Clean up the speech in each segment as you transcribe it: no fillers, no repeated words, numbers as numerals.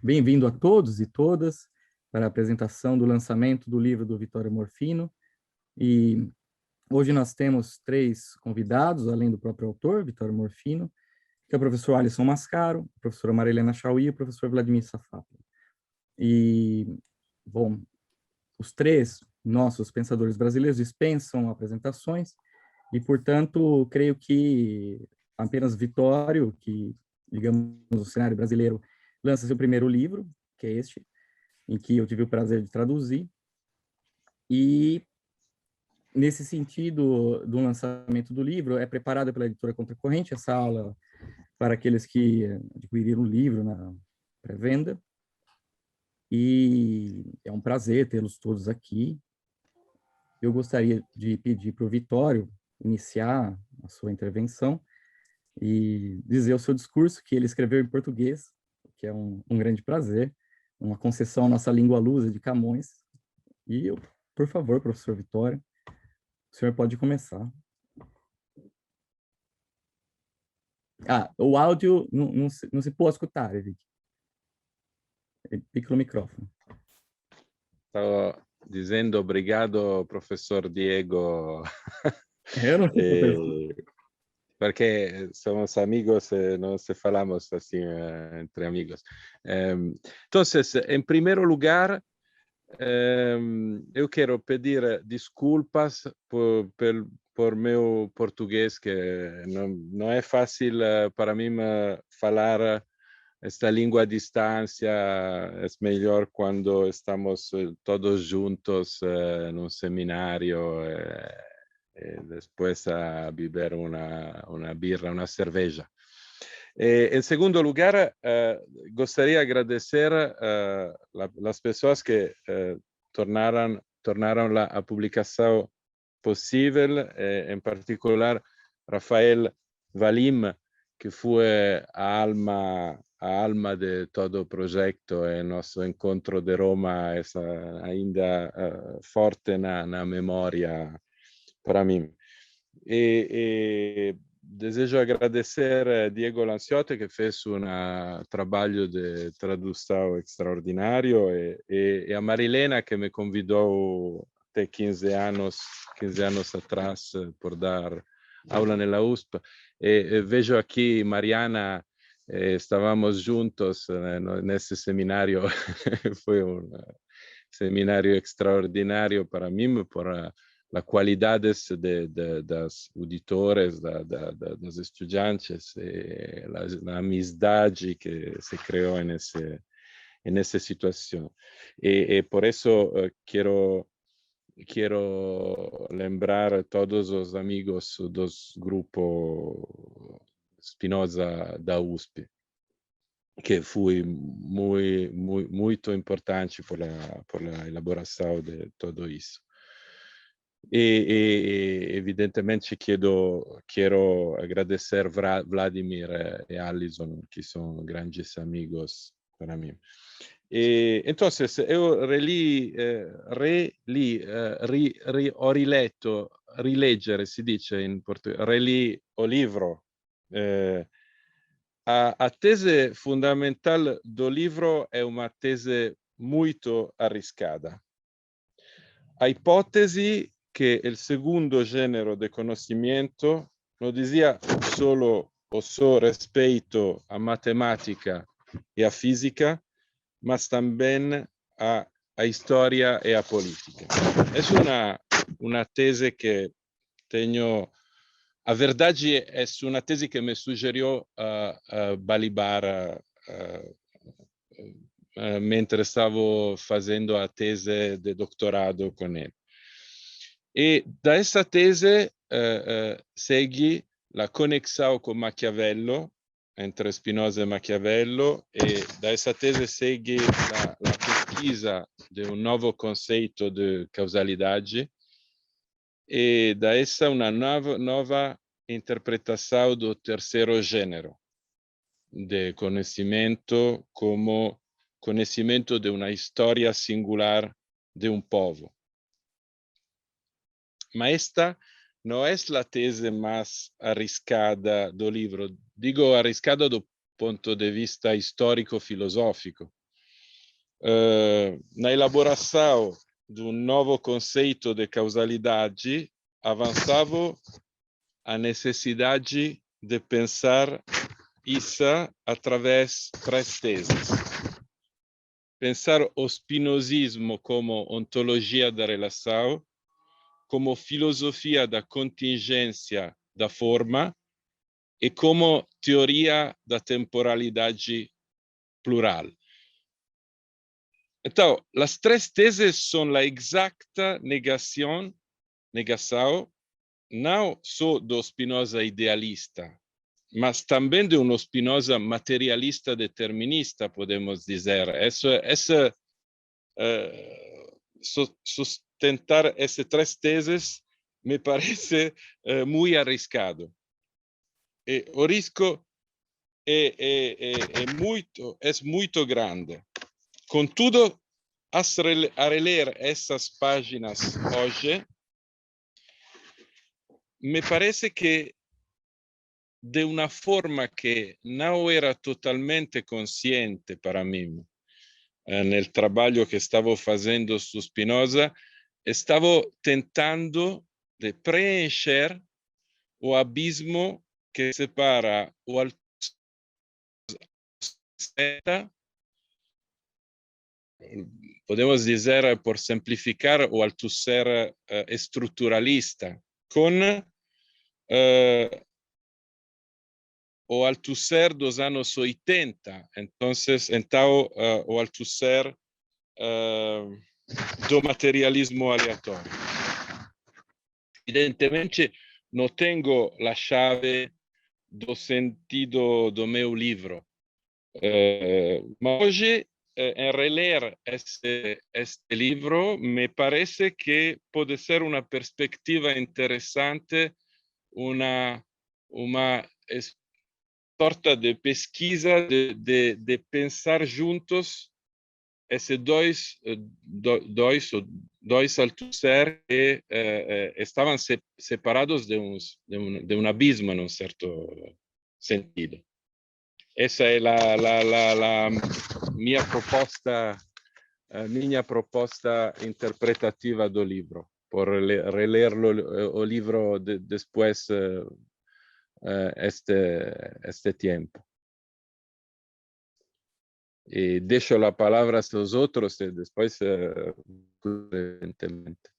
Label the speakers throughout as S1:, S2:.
S1: Bem-vindo a todos e todas para a apresentação do lançamento do livro do Vittorio Morfino. E hoje nós temos 3 convidados, além do próprio autor, Vittorio Morfino, que é o professor Alisson Mascaro, a professora Marilena Chauí e o professor Vladimir Safapla. E, bom, os 3 nossos pensadores brasileiros dispensam apresentações e, portanto, creio que apenas Vittorio, que, digamos, o cenário brasileiro, lança seu primeiro livro, que é este, em que eu tive o prazer de traduzir. E, nesse sentido do lançamento do livro, é preparada pela editora Contracorrente, essa aula para aqueles que adquiriram o livro na pré-venda. E é um prazer tê-los todos aqui. Eu gostaria de pedir para o Vittorio iniciar a sua intervenção e dizer o seu discurso, que ele escreveu em português, que é um grande prazer, uma concessão à nossa língua lusa de Camões. E, por favor, professor Vittorio, o senhor pode começar. O áudio não se può ascoltare, Vicky. Piccolo microfono.
S2: Stavo dicendo obrigado, professor Diego.
S1: Eu não sei professor.
S2: Porque somos amigos y nos falamos así entre amigos. Entonces, en primer lugar, eu quero pedir desculpas por meu português, que não é fácil para mim falar esta língua à distância. É melhor quando estamos todos juntos num seminário e depois a beber uma birra, uma cerveja. En segundo lugar, gostaria de agradecer as pessoas que tornaram a publicação possível, em particular Rafael Valim, que foi a alma de todo o projeto, e nosso encontro de Roma é ainda forte na memória para mim. Desejo agradecer a Diego Lanciotti, que fez trabalho de tradução extraordinário, e a Marilena, que me convidou até 15 anos atrás por dar aula na USP. Vejo aqui Mariana, estávamos juntos nesse seminário. Foi seminário extraordinário para mim, por a qualidade das auditores, dos estudantes, a amizade que se criou nessa situação. E por isso quero lembrar todos os amigos dos grupo Spinoza da USP, que foi muito importante por a elaboração de tudo isso. E evidentemente quero agradecer Vladimir e Alison, que são grandes amigos para mim. Então, eu ho riletto, rileggere si dice in portoghese, reli o livro. A tese fundamental do livro è una tese molto arriscata. A ipotesi che il secondo genere di conoscimento non sia solo o so respeito a matematica e a fisica, mas também a história e a política. É uma tese que tenho. A verdade é uma tese que me sugeriu a Balibar mentre stavo fazendo a tese de doutorado com ele. E dessa tese segue la conexão com Maquiavello, entre Spinoza e Maquiavello, e da essa tese segue a pesquisa de novo conceito de causalidade, e da essa uma nova interpretação do terceiro gênero de conhecimento como conhecimento de uma história singular de povo. Mas esta não é a tese mais arriscada do livro. Digo arriscada do ponto de vista histórico-filosófico, na elaboração do novo conceito de causalidade, avançava a necessidade de pensar isso através de 3 teses. Pensar o spinozismo como ontologia da relação, como filosofia da contingência da forma e como teoria da temporalidade plural. Então, as 3 teses são a exata negação não só do Spinoza idealista, mas também de um Spinoza materialista determinista, podemos dizer. Sustentar essas 3 teses me parece muito arriscado. E o risco é muito grande. Contudo, a reler essas páginas hoje, me parece que de uma forma que não era totalmente consciente para mim, no trabalho que estava fazendo su Spinoza, estava tentando de preencher o abismo que separa o Althusser, podemos dizer, por simplificar, o Althusser estruturalista, com o Althusser dos anos 80. Então o Althusser do materialismo aleatório. Evidentemente, não tenho a chave do sentido do meu livro. Mas hoje, em reler este livro, me parece que pode ser uma perspectiva interessante, uma sorta de pesquisa de pensar juntos esses dois Althusser que estavam separados de um abismo, num certo sentido. Essa é a minha proposta interpretativa do livro, por reler o livro depois este tempo. E deixo a palavra aos outros e depois evidentemente.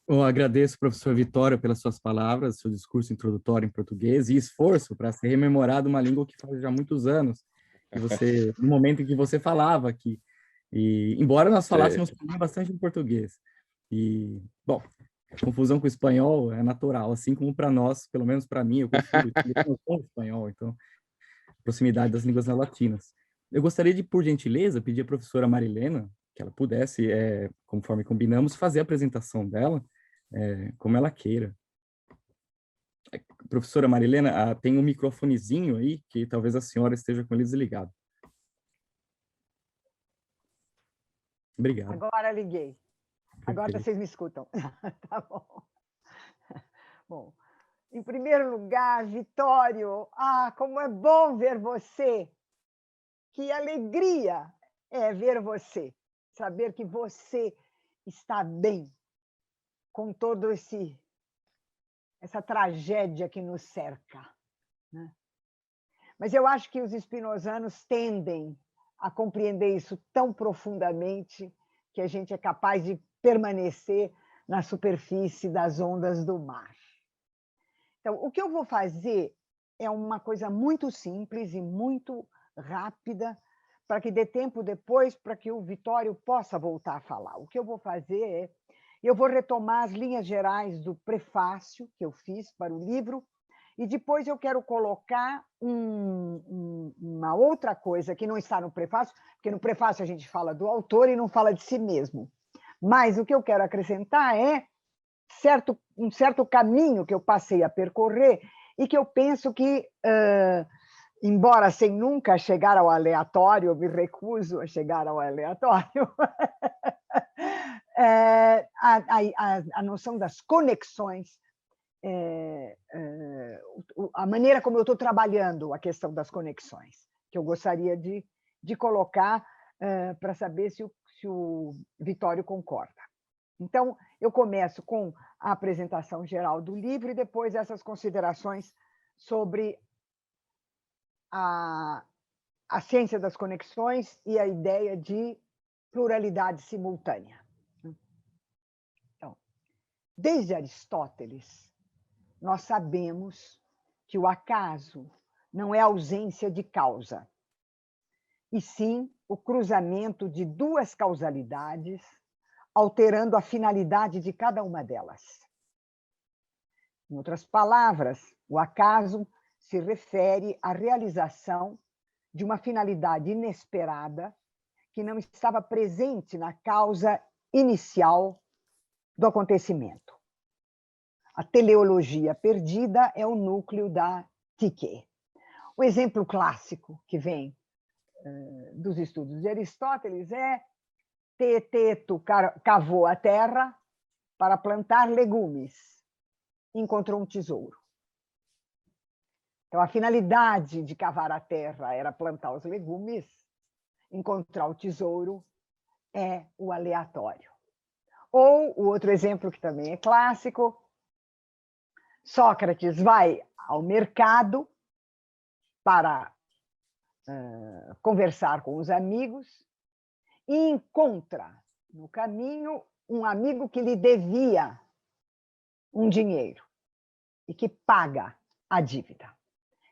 S1: Eu agradeço, professor Vitório, pelas suas palavras, seu discurso introdutório em português e esforço para ser rememorado uma língua que faz já muitos anos, que você, no momento em que você falava aqui. E, embora nós falássemos também bastante em português. E, bom, a confusão com o espanhol é natural, assim como para nós, pelo menos para mim, eu prefiro o espanhol, então, proximidade das línguas latinas. Eu gostaria de, por gentileza, pedir à professora Marilena que ela pudesse, conforme combinamos, fazer a apresentação dela, como ela queira. Professora Marilena, tem um microfonezinho aí, que talvez a senhora esteja com ele desligado. Obrigado.
S3: Agora liguei. Agora vocês me escutam. Tá bom. Bom, em primeiro lugar, Vitório, como é bom ver você. Que alegria é ver você. Saber que você está bem com todo essa tragédia que nos cerca, né? Mas eu acho que os spinozanos tendem a compreender isso tão profundamente que a gente é capaz de permanecer na superfície das ondas do mar. Então, o que eu vou fazer é uma coisa muito simples e muito rápida, para que dê tempo depois para que o Vitório possa voltar a falar. O que eu vou fazer eu vou retomar as linhas gerais do prefácio que eu fiz para o livro, e depois eu quero colocar uma outra coisa que não está no prefácio, porque no prefácio a gente fala do autor e não fala de si mesmo. Mas o que eu quero acrescentar é um certo caminho que eu passei a percorrer e que eu penso que, embora sem nunca chegar ao aleatório, eu me recuso a chegar ao aleatório, a noção das conexões, a maneira como eu estou trabalhando a questão das conexões. que eu gostaria de colocar para saber se o Vitório concorda. Então, eu começo com a apresentação geral do livro e depois essas considerações sobre a ciência das conexões e a ideia de pluralidade simultânea. Então, desde Aristóteles, nós sabemos que o acaso não é ausência de causa, e sim o cruzamento de duas causalidades, alterando a finalidade de cada uma delas. Em outras palavras, o acaso se refere à realização de uma finalidade inesperada que não estava presente na causa inicial do acontecimento. A teleologia perdida é o núcleo da psique. O exemplo clássico que vem dos estudos de Aristóteles é Teeteto cavou a terra para plantar legumes, encontrou um tesouro. Então, a finalidade de cavar a terra era plantar os legumes, encontrar o tesouro é o aleatório. Ou o outro exemplo que também é clássico, Sócrates vai ao mercado para conversar com os amigos e encontra no caminho um amigo que lhe devia um dinheiro e que paga a dívida.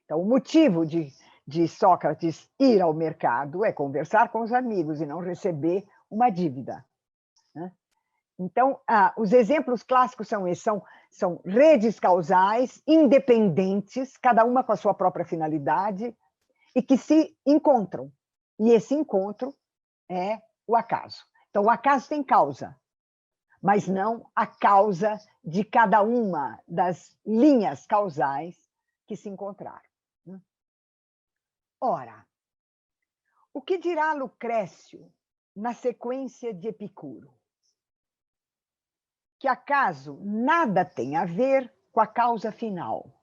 S3: Então, o motivo de Sócrates ir ao mercado é conversar com os amigos e não receber uma dívida. Então, os exemplos clássicos são esses, são redes causais independentes, cada uma com a sua própria finalidade, e que se encontram. E esse encontro é o acaso. Então, o acaso tem causa, mas não a causa de cada uma das linhas causais que se encontraram. Ora, o que dirá Lucrécio na sequência de Epicuro? Que acaso nada tem a ver com a causa final,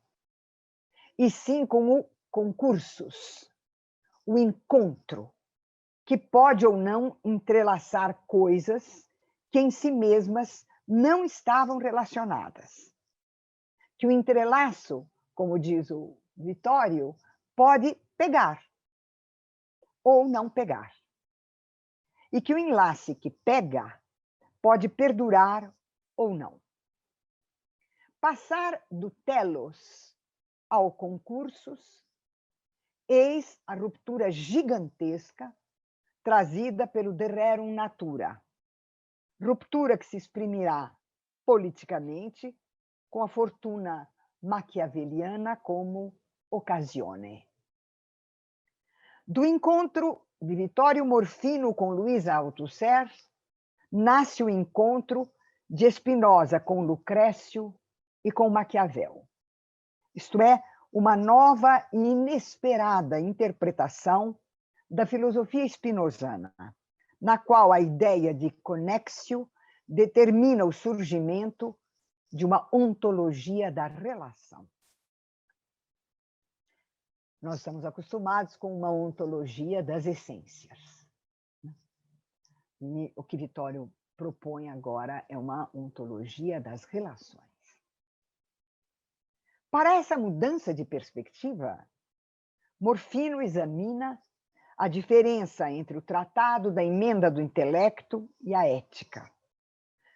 S3: e sim com o concursus, o encontro, que pode ou não entrelaçar coisas que em si mesmas não estavam relacionadas. Que o entrelaço, como diz o Vitório, pode pegar ou não pegar. E que o enlace que pega pode perdurar ou não. Passar do telos ao concursus, eis a ruptura gigantesca trazida pelo de rerum natura. Ruptura que se exprimirá politicamente com a fortuna maquiaveliana como ocasione. Do encontro de Vittorio Morfino com Luisa Althusser, nasce o encontro de Spinoza com Lucrécio e com Maquiavel. Isto é, uma nova e inesperada interpretação da filosofia spinozana, na qual a ideia de connexio determina o surgimento de uma ontologia da relação. Nós estamos acostumados com uma ontologia das essências. E o que Vitório propõe agora é uma ontologia das relações. Para essa mudança de perspectiva, Morfino examina a diferença entre o tratado da emenda do intelecto e a ética.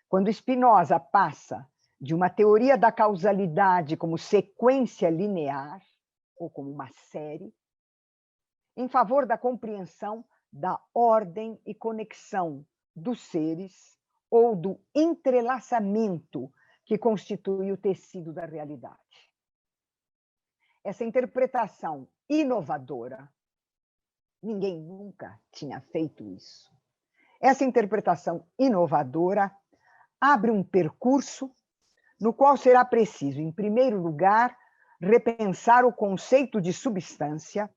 S3: Quando Spinoza passa de uma teoria da causalidade como sequência linear, ou como uma série, em favor da compreensão da ordem e conexão dos seres ou do entrelaçamento que constitui o tecido da realidade. Essa interpretação inovadora, ninguém nunca tinha feito isso. Essa interpretação inovadora abre um percurso no qual será preciso, em primeiro lugar, repensar o conceito de substância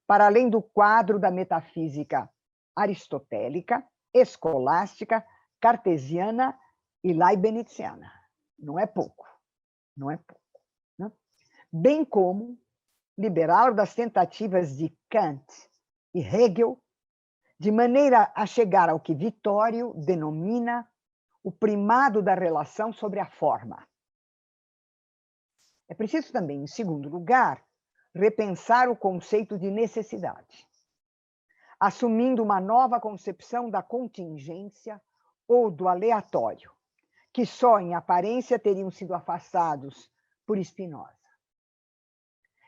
S3: para além do quadro da metafísica aristotélica, escolástica, cartesiana e leibniziana. Não é pouco, não é pouco. Né? Bem como liberal das tentativas de Kant e Hegel, de maneira a chegar ao que Vittorio denomina o primado da relação sobre a forma. É preciso também, em segundo lugar, repensar o conceito de necessidade, assumindo uma nova concepção da contingência ou do aleatório, que só em aparência teriam sido afastados por Spinoza.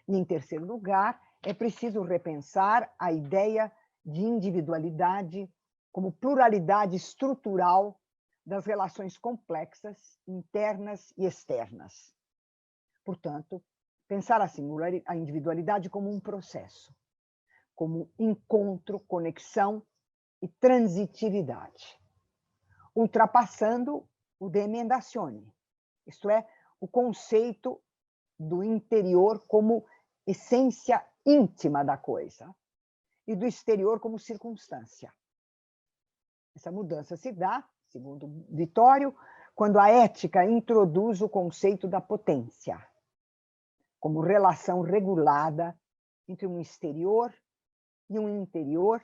S3: E, em terceiro lugar, é preciso repensar a ideia de individualidade como pluralidade estrutural das relações complexas, internas e externas. Portanto, pensar a individualidade como um processo, como encontro, conexão e transitividade, ultrapassando o de emendazione, isto é, o conceito do interior como essência íntima da coisa e do exterior como circunstância. Essa mudança se dá, segundo Vittorio, quando a ética introduz o conceito da potência, como relação regulada entre um exterior e um interior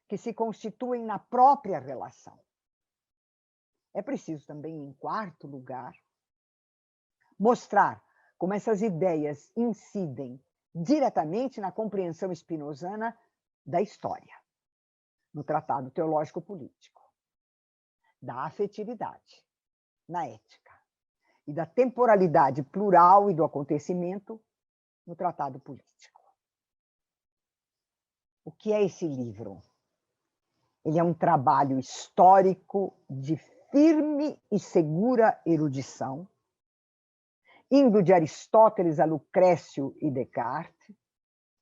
S3: que se constituem na própria relação. É preciso também, em quarto lugar, mostrar como essas ideias incidem diretamente na compreensão spinozana da história, no Tratado Teológico Político, da afetividade, na ética, e da temporalidade plural e do acontecimento no Tratado Político. O que é esse livro? Ele é um trabalho histórico de firme e segura erudição, indo de Aristóteles a Lucrécio e Descartes,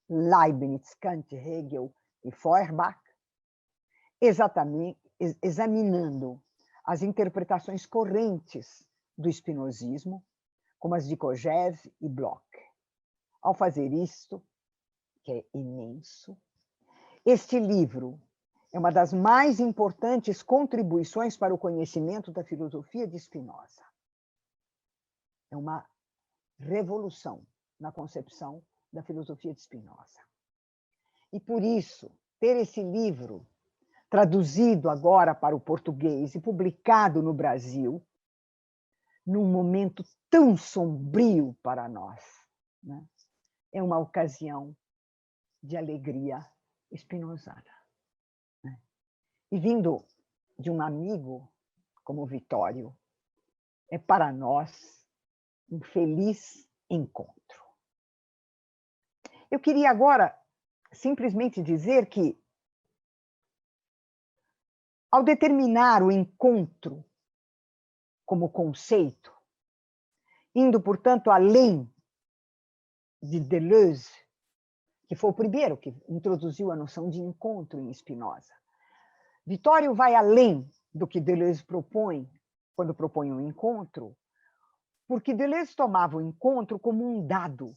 S3: Leibniz, Kant, Hegel e Feuerbach, examinando as interpretações correntes do spinozismo, como as de Kojève e Bloch. Ao fazer isto, que é imenso, este livro é uma das mais importantes contribuições para o conhecimento da filosofia de Spinoza. É uma revolução na concepção da filosofia de Spinoza. E por isso, ter esse livro traduzido agora para o português e publicado no Brasil, num momento tão sombrio para nós, né? É uma ocasião de alegria spinozana. Né? E vindo de um amigo como Vittorio, é para nós um feliz encontro. Eu queria agora simplesmente dizer que, ao determinar o encontro como conceito, indo, portanto, além de Deleuze, que foi o primeiro que introduziu a noção de encontro em Spinoza, Vittorio vai além do que Deleuze propõe, quando propõe um encontro, porque Deleuze tomava o encontro como um dado,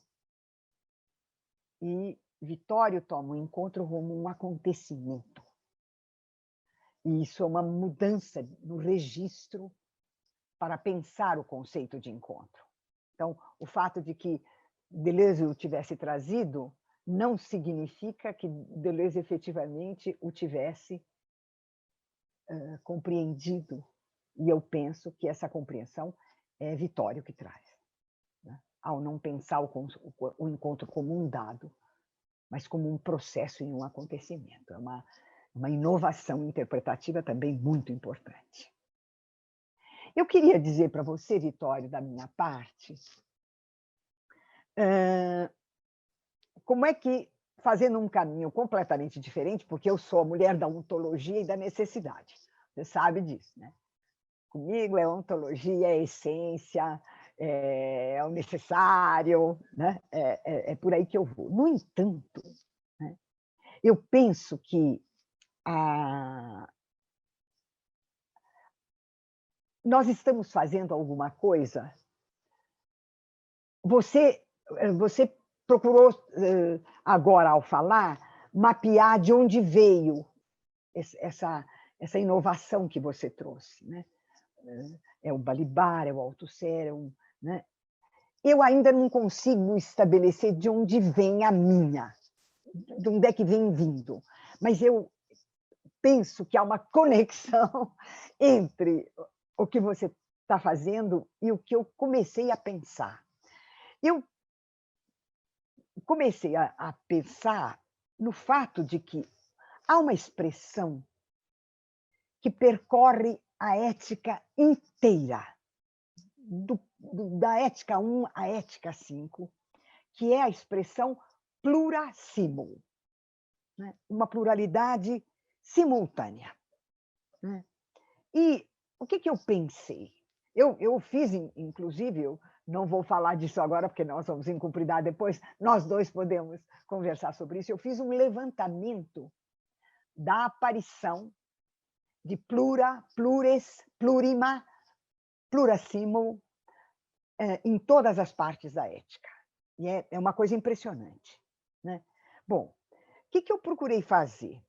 S3: e Vittorio toma o encontro como um acontecimento. E isso é uma mudança no registro para pensar o conceito de encontro. Então, o fato de que Deleuze o tivesse trazido não significa que Deleuze efetivamente o tivesse compreendido. E eu penso que essa compreensão é Vittorio que traz, né? Ao não pensar o encontro como um dado, mas como um processo e um acontecimento. É uma inovação interpretativa também muito importante. Eu queria dizer para você, Vittorio, da minha parte, como é que, fazendo um caminho completamente diferente, porque eu sou a mulher da ontologia e da necessidade, você sabe disso, né? Comigo é ontologia, é essência, é o necessário, né? É por aí que eu vou. No entanto, né, eu penso que nós estamos fazendo alguma coisa. Você procurou, agora, ao falar, mapear de onde veio essa inovação que você trouxe, né? É o Balibar, é o Althusser, né? eu ainda não consigo estabelecer de onde vem a minha, de onde é que vem vindo. Mas eu penso que há uma conexão entre o que você está fazendo e o que eu comecei a pensar. Eu comecei a pensar no fato de que há uma expressão que percorre a ética inteira, da ética 1 à ética 5, que é a expressão plurassimul, né? Uma pluralidade simultânea. Né? E o que eu pensei? Eu fiz, inclusive, eu não vou falar disso agora, porque nós vamos incumpridar depois, nós dois podemos conversar sobre isso. Eu fiz um levantamento da aparição de plura, plures, plurima, plurassimul em todas as partes da ética. E é uma coisa impressionante. Né? Bom, o que eu procurei fazer?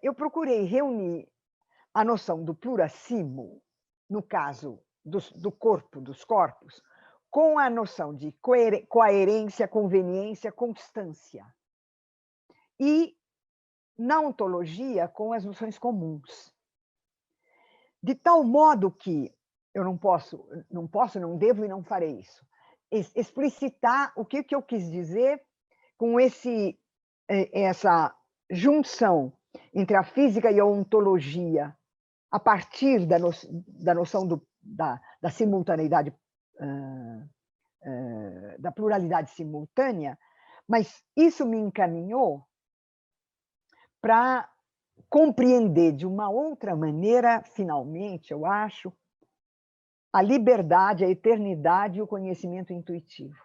S3: Eu procurei reunir a noção do plurassimul, no caso do corpo, dos corpos, com a noção de coerência, conveniência, constância. E, na ontologia, com as noções comuns. De tal modo que eu não devo e não farei isso, explicitar o que eu quis dizer com essa junção entre a física e a ontologia, a partir da noção da simultaneidade, da pluralidade simultânea, mas isso me encaminhou para compreender de uma outra maneira, finalmente, eu acho, a liberdade, a eternidade e o conhecimento intuitivo,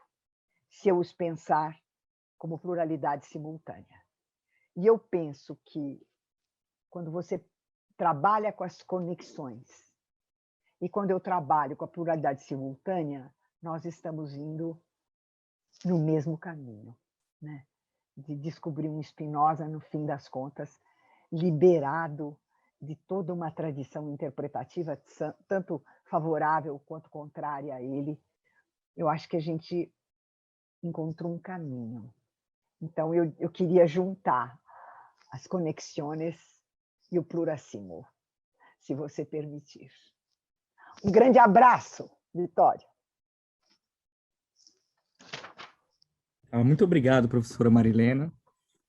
S3: se eu os pensar como pluralidade simultânea. E eu penso que, quando você trabalha com as conexões, e quando eu trabalho com a pluralidade simultânea, nós estamos indo no mesmo caminho, né? De descobrir um Spinoza, no fim das contas, liberado de toda uma tradição interpretativa, tanto favorável quanto contrária a ele. Eu acho que a gente encontrou um caminho. Então, eu queria juntar as conexões e o plurassimul, se você permitir. Um grande abraço, Vitória.
S1: Muito obrigado, professora Marilena,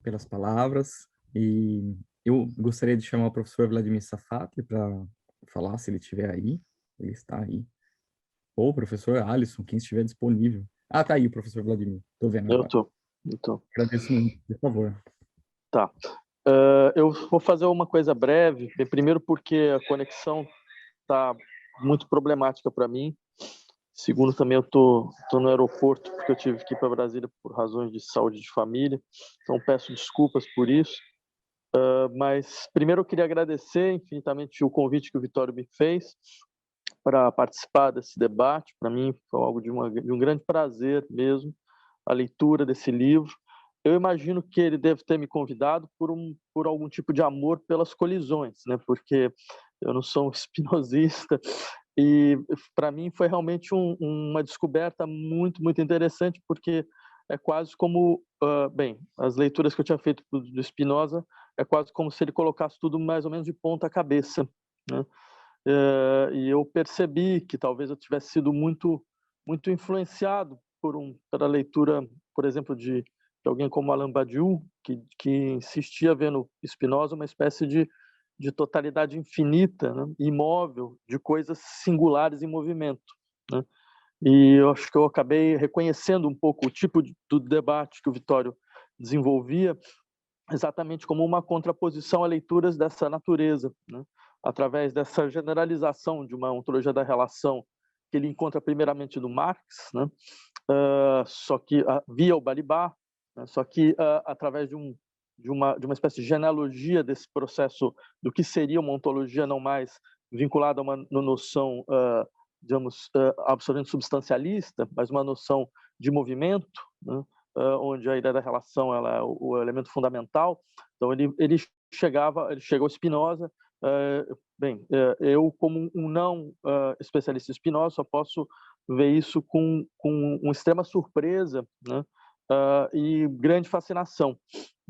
S1: pelas palavras. E eu gostaria de chamar o professor Vladimir Safatli para falar, se ele estiver aí. Ele está aí. Ou o professor Alisson, quem estiver disponível. Ah, tá aí o professor Vladimir. Estou vendo agora.
S4: Eu tô.
S1: Agradeço muito, por favor.
S4: Tá. Eu vou fazer uma coisa breve. Primeiro porque a conexão está muito problemática para mim. Segundo, também eu tô no aeroporto porque eu tive que ir para Brasília por razões de saúde de família. Então peço desculpas por isso. Mas primeiro eu queria agradecer infinitamente o convite que o Vitório me fez para participar desse debate. Para mim foi algo de um grande prazer mesmo, a leitura desse livro. Eu imagino que ele deve ter me convidado por algum tipo de amor pelas colisões, né? Porque eu não sou um espinosista e para mim foi realmente uma descoberta muito, muito interessante, porque é quase como, as leituras que eu tinha feito do Spinoza é quase como se ele colocasse tudo mais ou menos de ponta cabeça, né? E eu percebi que talvez eu tivesse sido muito, muito influenciado pela leitura, por exemplo, de alguém como Alain Badiou, que insistia vendo Spinoza uma espécie de totalidade infinita, né, imóvel, de coisas singulares em movimento, né? E eu acho que eu acabei reconhecendo um pouco o tipo do debate que o Vitório desenvolvia, exatamente como uma contraposição a leituras dessa natureza, né? Através dessa generalização de uma ontologia da relação que ele encontra primeiramente no Marx, né? Só que via o Balibar, né? Só que através de uma espécie de genealogia desse processo do que seria uma ontologia não mais vinculada a uma noção, digamos, absolutamente substancialista, mas uma noção de movimento, né? Onde a ideia da relação ela é o elemento fundamental. Então ele chegou a Spinoza. Eu como um não especialista em Spinoza só posso vê isso com uma extrema surpresa, né? E grande fascinação,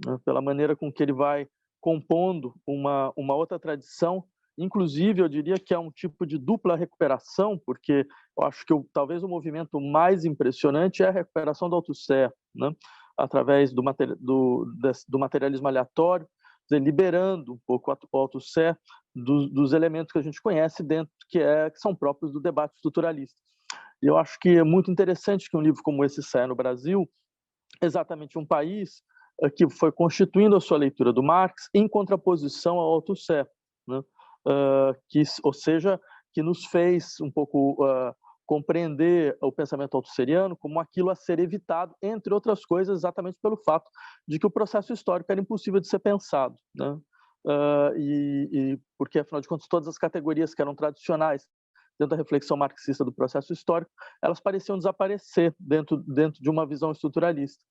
S4: né? Pela maneira com que ele vai compondo uma outra tradição. Inclusive, eu diria que é um tipo de dupla recuperação, porque eu acho que talvez o movimento mais impressionante é a recuperação do Althusser, né? Através do materialismo aleatório, liberando um pouco o Althusser dos elementos que a gente conhece dentro, que são próprios do debate estruturalista. E eu acho que é muito interessante que um livro como esse saia no Brasil, exatamente um país que foi constituindo a sua leitura do Marx em contraposição ao Althusser, né? Ou seja, que nos fez um pouco compreender o pensamento althusseriano como aquilo a ser evitado, entre outras coisas, exatamente pelo fato de que o processo histórico era impossível de ser pensado, né? Porque, afinal de contas, todas as categorias que eram tradicionais dentro da reflexão marxista do processo histórico, elas pareciam desaparecer dentro de uma visão estruturalista.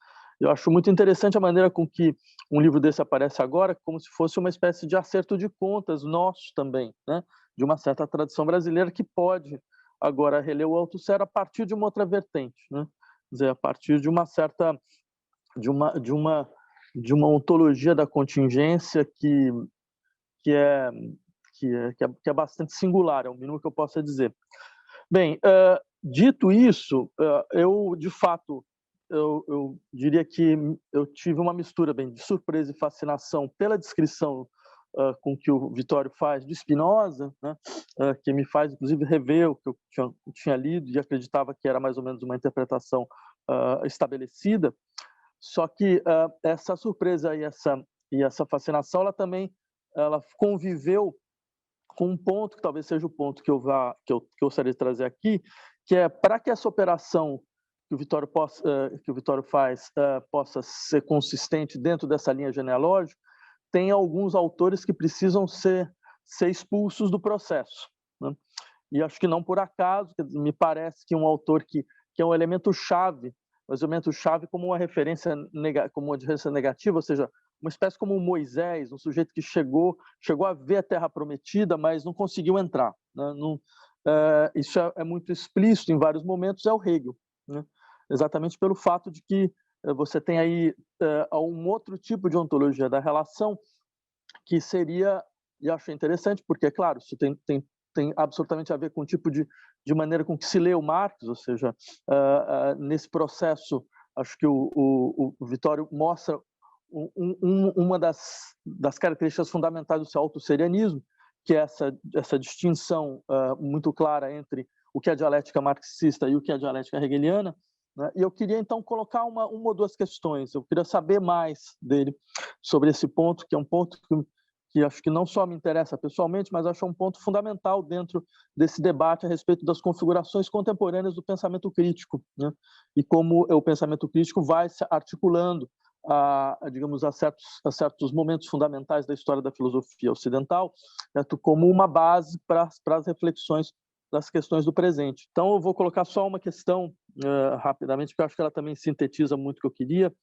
S4: Eu acho muito interessante a maneira com que um livro desse aparece agora, como se fosse uma espécie de acerto de contas nosso também, né? De uma certa tradição brasileira que pode agora reler o Althusser a partir de uma outra vertente, né? Quer dizer, a partir de uma certa de uma ontologia da contingência que é bastante singular, é o mínimo que eu possa dizer. Bem, dito isso, eu de fato eu diria que eu tive uma mistura bem de surpresa e fascinação pela descrição com que o Vittorio faz do Spinoza, né? Que me faz inclusive rever o que eu tinha lido e acreditava que era mais ou menos uma interpretação estabelecida. Só que essa surpresa e essa fascinação, ela conviveu com um ponto que talvez seja o ponto que eu gostaria de trazer aqui, que é para que essa operação que o Vittorio faz possa ser consistente dentro dessa linha genealógica, tem alguns autores que precisam ser expulsos do processo, né? E acho que não por acaso, me parece que um autor que é um elemento chave, como uma referência negativa, ou seja, uma espécie como Moisés, um sujeito que chegou a ver a Terra Prometida, mas não conseguiu entrar, né? Isso é muito explícito em vários momentos, é o Hegel, né? Exatamente pelo fato de que você tem aí um outro tipo de ontologia da relação que seria, e acho interessante, porque, claro, isso tem absolutamente a ver com o tipo de maneira com que se lê o Marx, ou seja, nesse processo, acho que o Vittorio mostra uma das características fundamentais do seu althusserianismo, que é essa distinção muito clara entre o que é a dialética marxista e o que é a dialética hegeliana, né? E eu queria, então, colocar uma ou duas questões. Eu queria saber mais dele sobre esse ponto, que é um ponto que acho que não só me interessa pessoalmente, mas acho um ponto fundamental dentro desse debate a respeito das configurações contemporâneas do pensamento crítico, né? E como o pensamento crítico vai se articulando digamos, a certos momentos fundamentais da história da filosofia ocidental, certo? Como uma base para as reflexões das questões do presente. Então, eu vou colocar só uma questão rapidamente, porque eu acho que ela também sintetiza muito o que eu queria.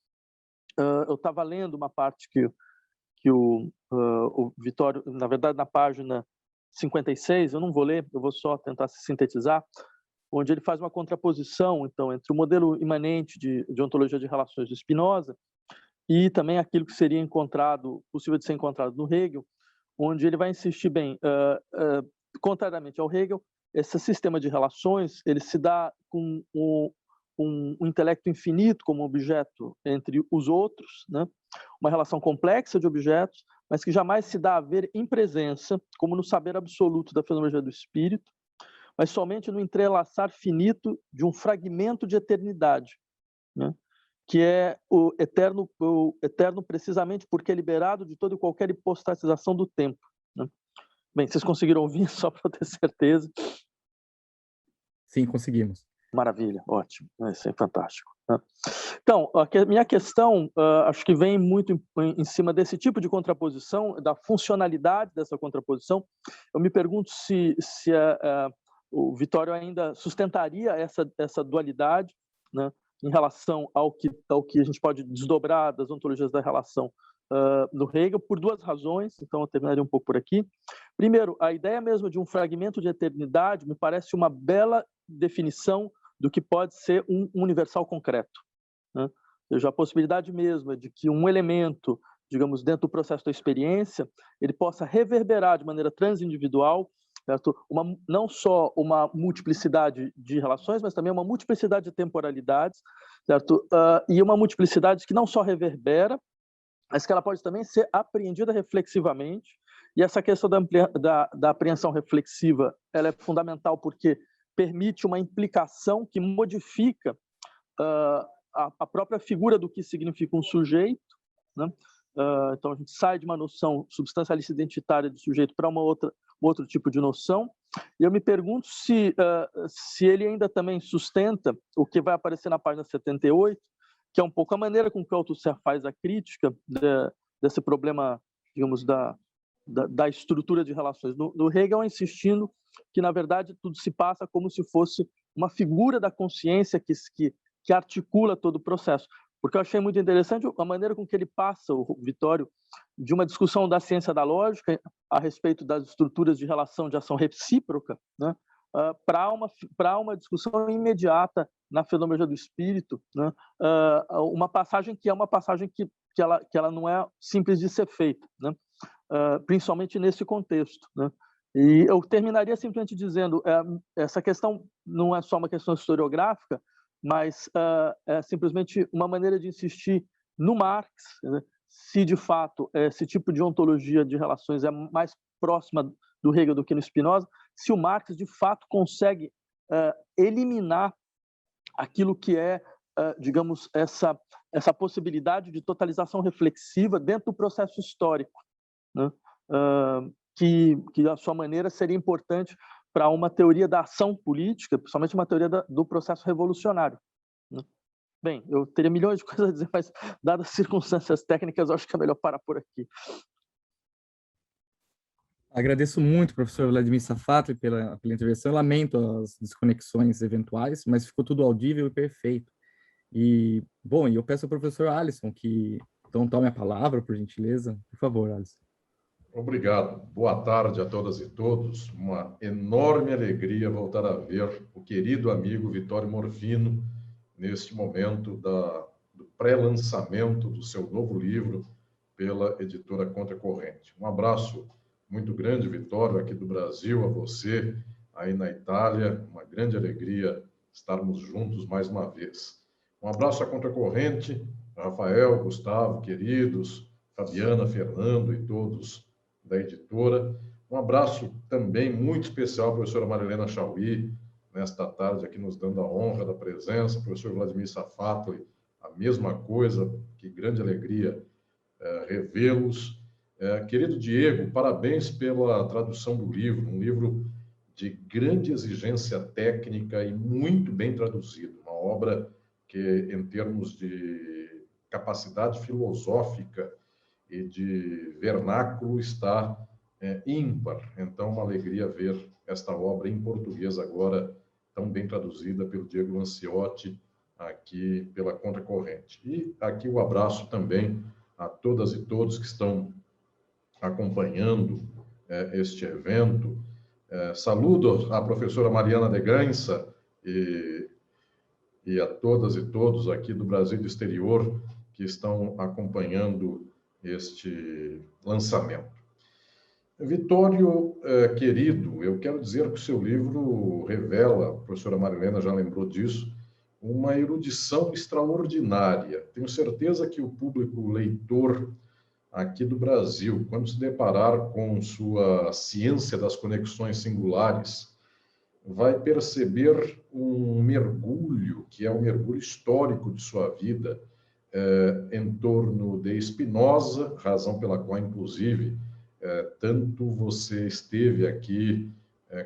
S4: Eu estava lendo uma parte que o Vittorio, na verdade, na página 56, eu não vou ler, eu vou só tentar sintetizar, onde ele faz uma contraposição, então, entre o modelo imanente de ontologia de relações do Spinoza e também aquilo que seria possível de ser encontrado no Hegel, onde ele vai insistir bem, contrariamente ao Hegel, esse sistema de relações ele se dá com um intelecto infinito como objeto entre os outros, né? Uma relação complexa de objetos, mas que jamais se dá a ver em presença, como no saber absoluto da fenomenologia do espírito, mas somente no entrelaçar finito de um fragmento de eternidade, né? Que é o eterno precisamente porque é liberado de toda e qualquer hipostatização do tempo, né? Bem, vocês conseguiram ouvir, só para eu ter certeza?
S1: Sim, conseguimos.
S4: Maravilha, ótimo, isso é fantástico, né? Então, a minha questão, acho que vem muito em cima desse tipo de contraposição, da funcionalidade dessa contraposição. Eu me pergunto se o Vittorio ainda sustentaria essa dualidade, né, em relação ao que a gente pode desdobrar das ontologias da relação do Hegel, por duas razões. Então eu terminaria um pouco por aqui. Primeiro, a ideia mesmo de um fragmento de eternidade me parece uma bela definição do que pode ser um universal concreto, né? Ou seja, a possibilidade mesma de que um elemento, digamos, dentro do processo da experiência, ele possa reverberar de maneira transindividual, certo? Não só uma multiplicidade de relações, mas também uma multiplicidade de temporalidades, certo? E uma multiplicidade que não só reverbera, mas que ela pode também ser apreendida reflexivamente. E essa questão da apreensão reflexiva, ela é fundamental porque permite uma implicação que modifica a própria figura do que significa um sujeito, né? Então a gente sai de uma noção substancialista identitária de sujeito para outro tipo de noção. E eu me pergunto se ele ainda também sustenta o que vai aparecer na página 78, que é um pouco a maneira com que o Althusser faz a crítica desse problema, digamos, da estrutura de relações. Do Hegel insistindo que, na verdade, tudo se passa como se fosse uma figura da consciência que articula todo o processo. Porque eu achei muito interessante a maneira com que ele passa, o Vittorio, de uma discussão da ciência da lógica a respeito das estruturas de relação de ação recíproca, né, para uma discussão imediata na fenomenologia do espírito, né, uma passagem que é uma passagem que ela não é simples de ser feita, né, principalmente nesse contexto, né. E eu terminaria simplesmente dizendo, essa questão não é só uma questão historiográfica, mas é simplesmente uma maneira de insistir no Marx, né, se de fato esse tipo de ontologia de relações é mais próxima do Hegel do que no Spinoza, se o Marx de fato consegue eliminar aquilo que é, digamos, essa possibilidade de totalização reflexiva dentro do processo histórico, né, que a sua maneira seria importante para uma teoria da ação política, principalmente uma teoria do processo revolucionário, né? Bem, eu teria milhões de coisas a dizer, mas dadas as circunstâncias técnicas, eu acho que é melhor parar por aqui.
S1: Agradeço muito, professor Vladimir Safatli, pela intervenção. Eu lamento as desconexões eventuais, mas ficou tudo audível e perfeito. E, bom, eu peço ao professor Alisson que então tome a palavra, por gentileza. Por favor, Alisson.
S5: Obrigado. Boa tarde a todas e todos. Uma enorme alegria voltar a ver o querido amigo Vittorio Morfino neste momento do pré-lançamento do seu novo livro pela editora Contracorrente. Um abraço muito grande, Vittorio, aqui do Brasil, a você, aí na Itália. Uma grande alegria estarmos juntos mais uma vez. Um abraço à Contracorrente, Rafael, Gustavo, queridos, Fabiana, Fernando e todos da editora. Um abraço também muito especial à professora Marilena Chauí, nesta tarde aqui nos dando a honra da presença, professor Vladimir Safatli, a mesma coisa, que grande alegria revê-los. Querido Diego, parabéns pela tradução do livro, um livro de grande exigência técnica e muito bem traduzido, uma obra que, em termos de capacidade filosófica e de vernáculo, está ímpar. Então, uma alegria ver esta obra em português agora, tão bem traduzida pelo Diego Lanciotti, aqui pela Contracorrente. E aqui o abraço também a todas e todos que estão acompanhando este evento. Saludo à professora Mariana de Gança e a todas e todos aqui do Brasil e do exterior que estão acompanhando este lançamento. Vittorio, querido, eu quero dizer que o seu livro revela, a professora Marilena já lembrou disso, uma erudição extraordinária. Tenho certeza que o público leitor aqui do Brasil, quando se deparar com sua ciência das conexões singulares, vai perceber um mergulho, que é o mergulho histórico de sua vida, em torno de Spinoza, razão pela qual, inclusive, tanto você esteve aqui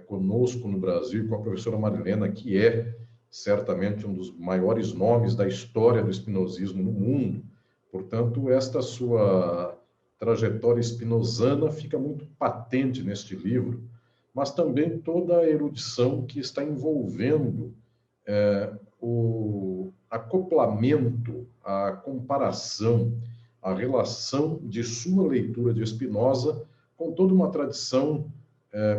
S5: conosco no Brasil com a professora Marilena, que é certamente um dos maiores nomes da história do espinosismo no mundo. Portanto, esta sua trajetória spinozana fica muito patente neste livro, mas também toda a erudição que está envolvendo o acoplamento, a comparação, a relação de sua leitura de Spinoza com toda uma tradição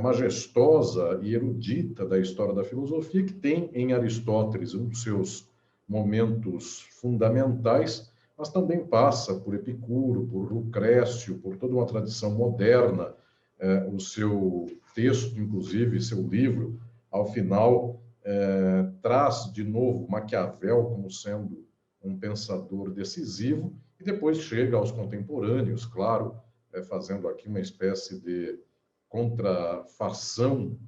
S5: majestosa e erudita da história da filosofia, que tem em Aristóteles um dos seus momentos fundamentais, mas também passa por Epicuro, por Lucrécio, por toda uma tradição moderna. O seu texto, inclusive, seu livro, ao final, traz de novo Maquiavel como sendo um pensador decisivo, e depois chega aos contemporâneos, claro, fazendo aqui uma espécie de contrafação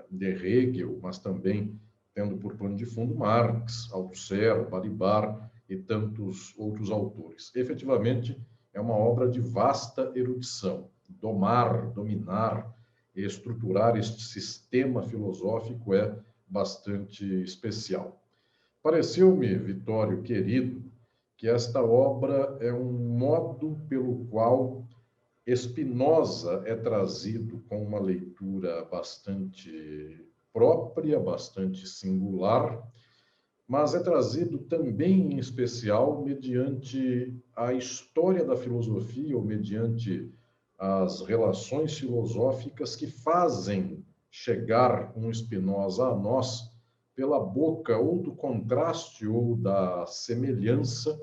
S5: de Hegel, mas também tendo por plano de fundo Marx, Althusser, Balibar e tantos outros autores. Efetivamente, é uma obra de vasta erudição. Dominar e estruturar este sistema filosófico é bastante especial. Pareceu-me, Vitório querido, que esta obra é um modo pelo qual Spinoza é trazido com uma leitura bastante própria, bastante singular, mas é trazido também, em especial, mediante a história da filosofia ou mediante as relações filosóficas que fazem chegar um Spinoza a nós pela boca ou do contraste ou da semelhança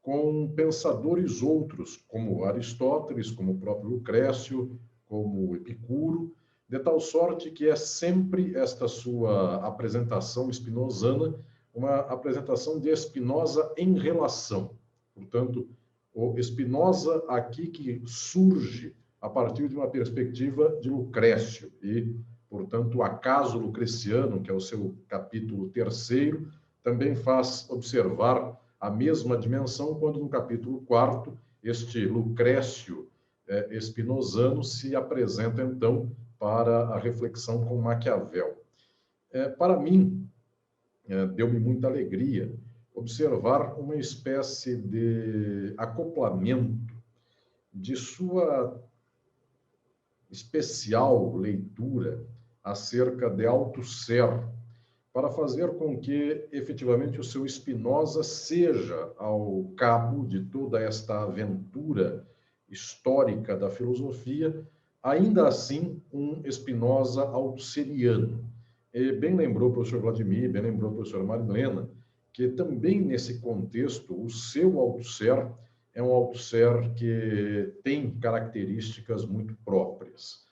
S5: com pensadores outros, como Aristóteles, como o próprio Lucrécio, como Epicuro, de tal sorte que é sempre esta sua apresentação spinozana uma apresentação de Spinoza em relação. Portanto, o Spinoza aqui que surge a partir de uma perspectiva de Lucrécio e, portanto, o acaso lucreciano, que é o seu capítulo 3º, também faz observar a mesma dimensão quando no capítulo 4º este Lucrécio spinozano se apresenta então para a reflexão com Maquiavel. Para mim, deu-me muita alegria observar uma espécie de acoplamento de sua especial leitura acerca de Althusser, para fazer com que, efetivamente, o seu Spinoza seja, ao cabo de toda esta aventura histórica da filosofia, ainda assim, um Spinoza althusseriano. E bem lembrou o professor Vladimir, bem lembrou a professora Marilena, que também nesse contexto, o seu Althusser é um Althusser que tem características muito próprias.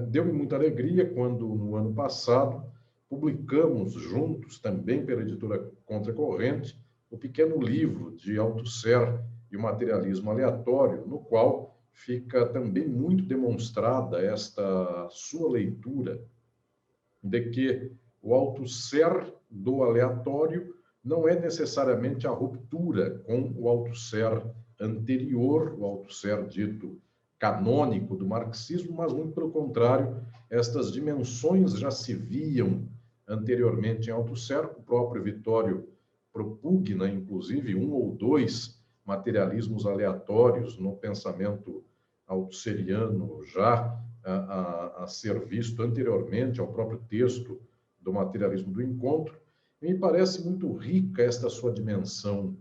S5: Deu-me muita alegria quando, no ano passado, publicamos juntos, também pela editora Contracorrente, o pequeno livro de Althusser e o materialismo aleatório, no qual fica também muito demonstrada esta sua leitura de que o Althusser do aleatório não é necessariamente a ruptura com o Althusser anterior, o Althusser dito canônico do marxismo, mas muito pelo contrário, estas dimensões já se viam anteriormente em Althusser. O próprio Vitório propugna, inclusive, 1 ou 2 materialismos aleatórios no pensamento althusseriano já a ser visto anteriormente ao próprio texto do materialismo do encontro. E me parece muito rica esta sua dimensão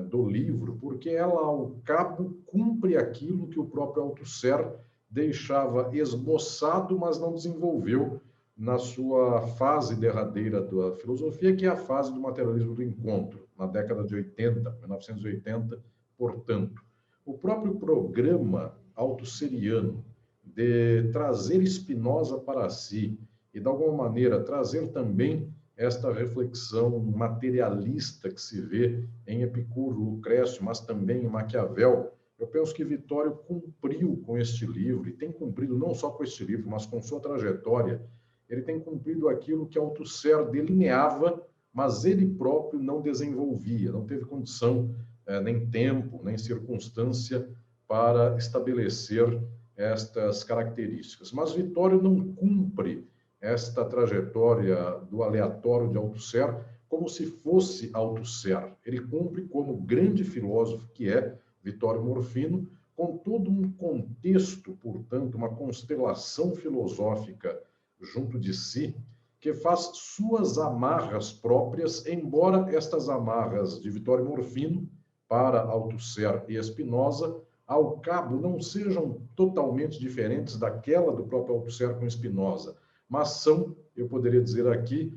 S5: do livro, porque ela, ao cabo, cumpre aquilo que o próprio Althusser deixava esboçado, mas não desenvolveu na sua fase derradeira da filosofia, que é a fase do materialismo do encontro, na década de 80, 1980, portanto. O próprio programa althusseriano de trazer Spinoza para si e, de alguma maneira, trazer também esta reflexão materialista que se vê em Epicuro, Lucrécio, mas também em Maquiavel. Eu penso que Vitório cumpriu com este livro, e tem cumprido não só com este livro, mas com sua trajetória. Ele tem cumprido aquilo que Althusser delineava, mas ele próprio não desenvolvia, não teve condição, nem tempo, nem circunstância para estabelecer estas características. Mas Vitório não cumpre esta trajetória do aleatório de Althusser como se fosse Althusser. Ele cumpre como grande filósofo que é Vittorio Morfino, com todo um contexto, portanto, uma constelação filosófica junto de si, que faz suas amarras próprias, embora estas amarras de Vittorio Morfino para Althusser e Spinoza ao cabo, não sejam totalmente diferentes daquela do próprio Althusser com Spinoza, mas são, eu poderia dizer aqui,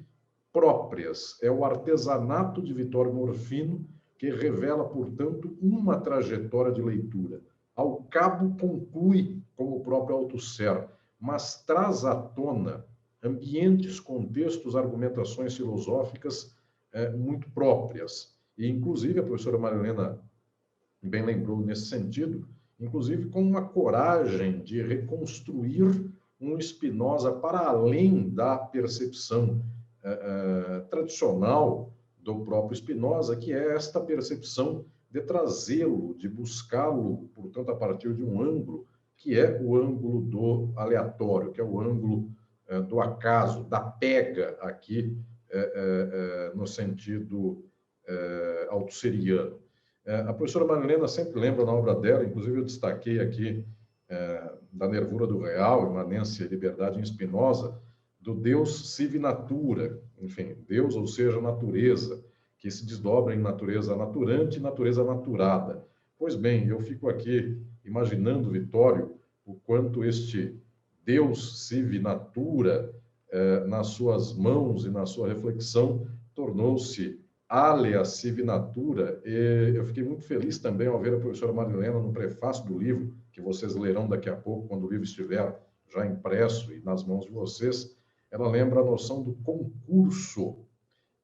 S5: próprias. É o artesanato de Vittorio Morfino que revela, portanto, uma trajetória de leitura. Ao cabo, conclui como o próprio Althusser, mas traz à tona ambientes, contextos, argumentações filosóficas muito próprias. E, inclusive, a professora Marilena bem lembrou nesse sentido, inclusive com uma coragem de reconstruir um Spinoza para além da percepção tradicional do próprio Spinoza, que é esta percepção de trazê-lo, de buscá-lo, portanto, a partir de um ângulo, que é o ângulo do aleatório, que é o ângulo do acaso, da pega aqui, no sentido althusseriano. A professora Marilena sempre lembra na obra dela, inclusive eu destaquei aqui da Nervura do Real, Imanência e Liberdade em Spinoza, do Deus sive natura, enfim, Deus, ou seja, natureza, que se desdobra em natureza naturante e natureza naturada. Pois bem, eu fico aqui imaginando, Vittorio, o quanto este Deus sive natura, nas suas mãos e na sua reflexão, tornou-se alea sive natura, e eu fiquei muito feliz também ao ver a professora Marilena no prefácio do livro, que vocês lerão daqui a pouco, quando o livro estiver já impresso e nas mãos de vocês. Ela lembra a noção do concurso.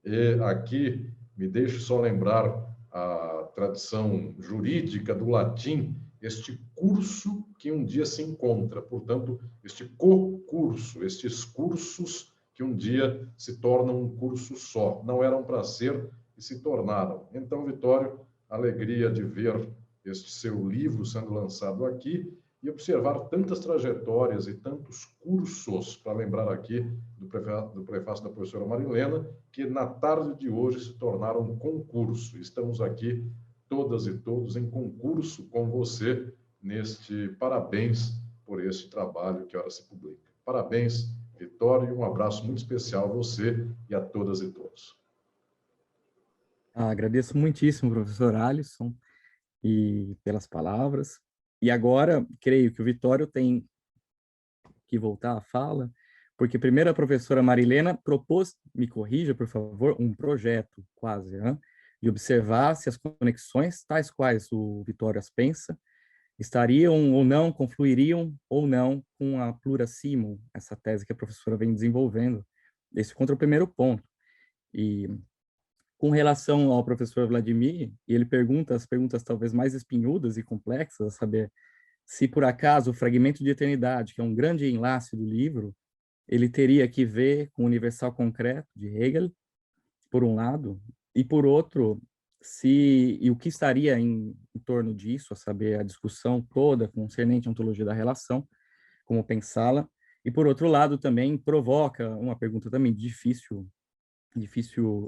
S5: E aqui me deixe só lembrar a tradição jurídica do latim, este curso que um dia se encontra, portanto, este concurso, estes cursos que um dia se tornam um curso só. Não eram para ser e se tornaram. Então, Vittorio, alegria de ver este seu livro sendo lançado aqui e observar tantas trajetórias e tantos cursos, para lembrar aqui do prefácio da professora Marilena, que na tarde de hoje se tornaram um concurso. Estamos aqui, todas e todos, em concurso com você, neste parabéns por este trabalho que ora se publica. Parabéns, Vittorio, um abraço muito especial a você e a todas e todos.
S1: Agradeço muitíssimo, professor Alisson, e pelas palavras. E agora, creio que o Vittorio tem que voltar à fala, porque primeiro a professora Marilena propôs, me corrija, por favor, um projeto quase, né, de observar se as conexões, tais quais o Vittorio as pensa, estariam ou não, confluiriam ou não com a pluracimo, essa tese que a professora vem desenvolvendo. Esse contra o primeiro ponto. E com relação ao professor Vladimir, ele pergunta as perguntas talvez mais espinhudas e complexas, a saber, se por acaso o fragmento de eternidade, que é um grande enlace do livro, ele teria que ver com o universal concreto de Hegel, por um lado, e por outro, e o que estaria em torno disso, a saber, a discussão toda concernente à ontologia da relação, como pensá-la, e por outro lado também provoca uma pergunta também difícil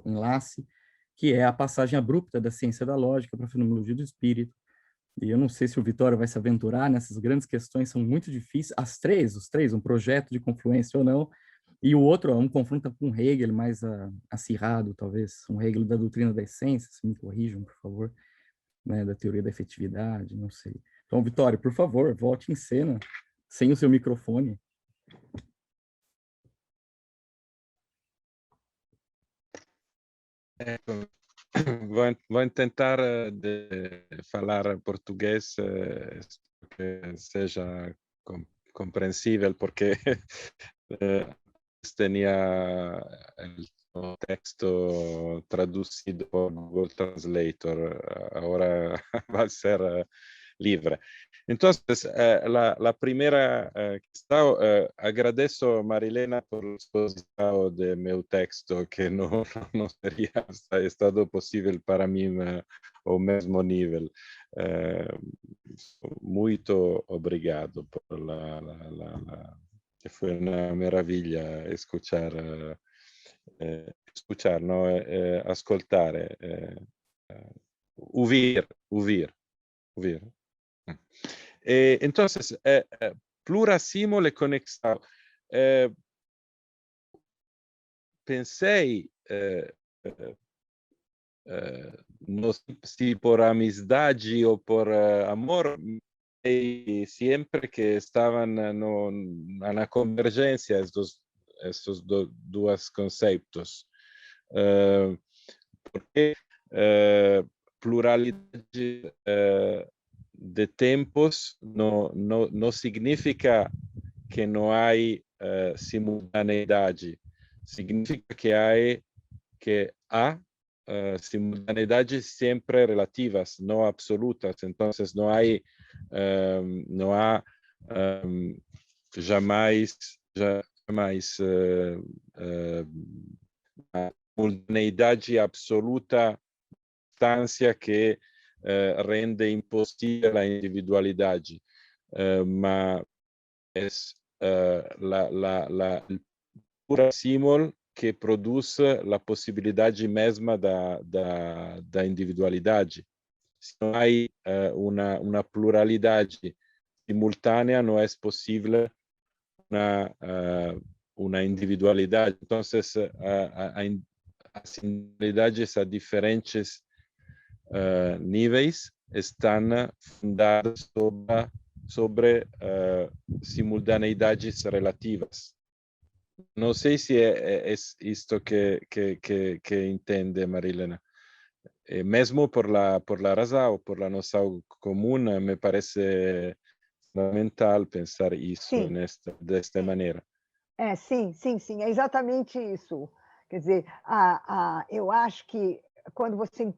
S1: enlace, que é a passagem abrupta da ciência da lógica para a fenomenologia do espírito. E eu não sei se o Vittorio vai se aventurar nessas grandes questões, são muito difíceis, os três, um projeto de confluência ou não, e o outro, um confronta com Hegel mais acirrado, talvez, um Hegel da doutrina da essência, se me corrijam, por favor, né, da teoria da efetividade, não sei. Então, Vittorio, por favor, volte em cena, sem o seu microfone.
S2: Vou tentar falar português, que seja compreensível, porque tenía el texto traducido por Google Translator, ahora va a ser libre. Entonces, la primera questão, agradeço a Marilena por la exposición de meu texto, que no sería estado posible para mí ao mesmo nível. Muito obrigado por foi uma maravilha escuchar, no? Ascoltare, ouvir. Entonces, pluracimo le conexão. Pensei, não sei se por amizade ou por amor, siempre que estaban na convergência esses dois conceitos. Porque pluralidade de tempos não significa que não há simultaneidade. Significa que há simultaneidades sempre relativas, não absolutas. Então, não há jamais a simultaneidade absoluta, distância que rende impossível a individualidade. Mas o pura simul que produz a possibilidade mesma da individualidade. Se não há uma pluralidade simultânea, não é possível uma individualidade. Então, as individualidades a diferentes níveis estão fundadas sobre simultaneidades relativas. Não sei se é isto que entende, Marilena. Mesmo por la razão, por la noção comum, me parece fundamental pensar isso desta maneira.
S3: Sim, é exatamente isso. Quer dizer, eu acho que quando você...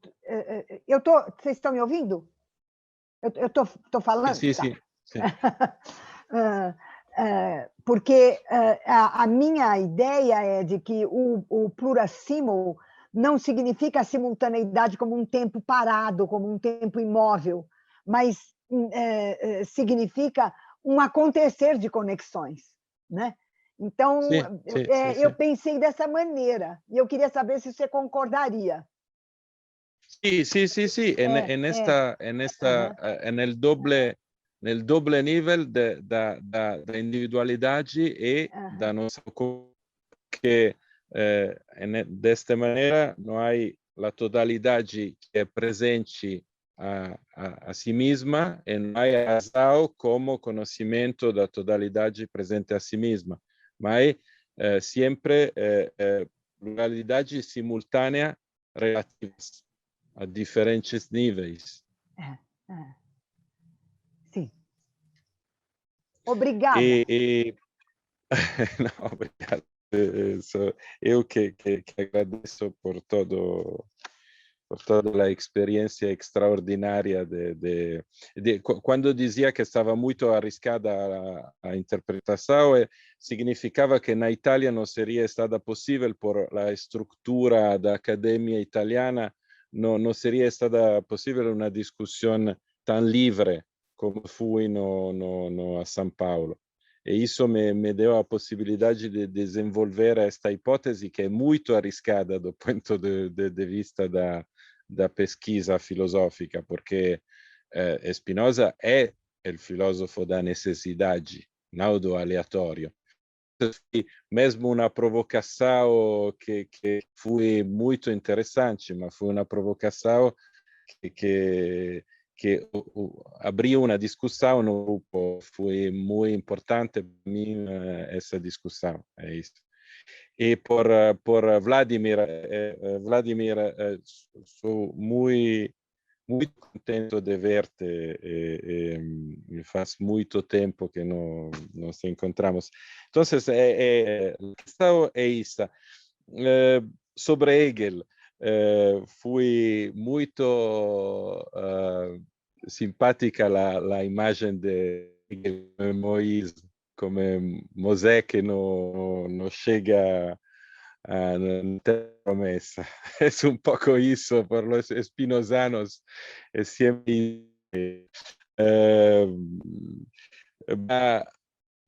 S3: Vocês estão me ouvindo? Eu estou falando?
S2: Sim.
S3: Porque a minha ideia é de que o pluracímul não significa a simultaneidade como um tempo parado, como um tempo imóvel, mas significa um acontecer de conexões, né? Então, eu pensei dessa maneira, e eu queria saber se você concordaria.
S2: Sim. Nel doble nível da individualidade e da nossa que desta maneira não há a totalidade que é presente a si mesma e não há a razão como conhecimento da totalidade presente a si mesma, mas sempre pluralidade simultânea relativas a diferentes níveis.
S3: Sim. Obrigada.
S2: Não, obrigado. Eu que agradeço por toda a experiência extraordinária quando dizia que estava muito arriscada a interpretação, significava que na Itália não seria estado possível por a estrutura da academia italiana, não seria stata possibile una discussione tan livre como foi a São Paulo. E isso me deu a possibilidade de desenvolver esta hipótese que é muito arriscada do ponto de vista da pesquisa filosófica, porque Spinoza é o filósofo da necessidade, não do aleatório. Mesmo uma provocação que foi muito interessante, mas foi uma provocação que abriu uma discussão no grupo. Foi muito importante para mim essa discussão. É isso. E por Vladimir, sou muito contento de verte. Faz muito tempo que não nos encontramos. Então, a questão é essa. Sobre Hegel, foi muito simpática a imagem de Hegel Moisés, como Moisés não chega a promessa. É pouco isso, por los espinozanos, é sempre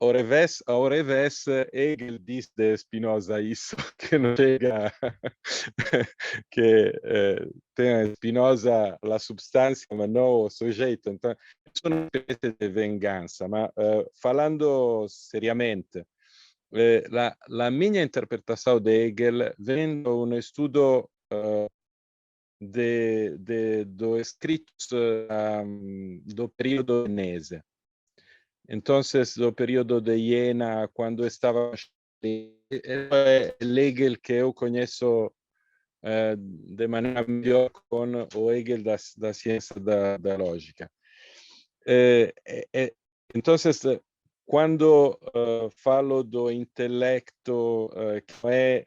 S2: ao revés, Hegel diz de Spinoza isso, que não chega, que tem a Spinoza a substância, mas não o sujeito. Então, isso é uma espécie de vingança. Mas, falando seriamente, la minha interpretação de Hegel vem de um estudo dos escritos do período enese. Entonces, do período de Iena, quando estava... É o Hegel que eu conheço de maneira melhor com o Hegel da ciência da lógica. Então, quando falo do intelecto que não é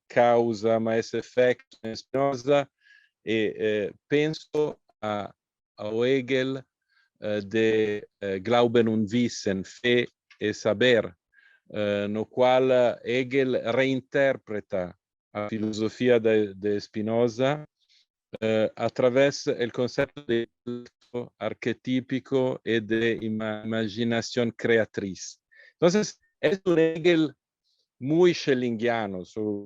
S2: causa, mas efeito em Spinoza, penso ao Hegel de Glauben und Wissen, fé e saber, no qual Hegel reinterpreta a filosofia de Spinoza através do conceito de arquetípico e de imaginación creatriz. Entonces, es un Hegel muy schellingiano, soy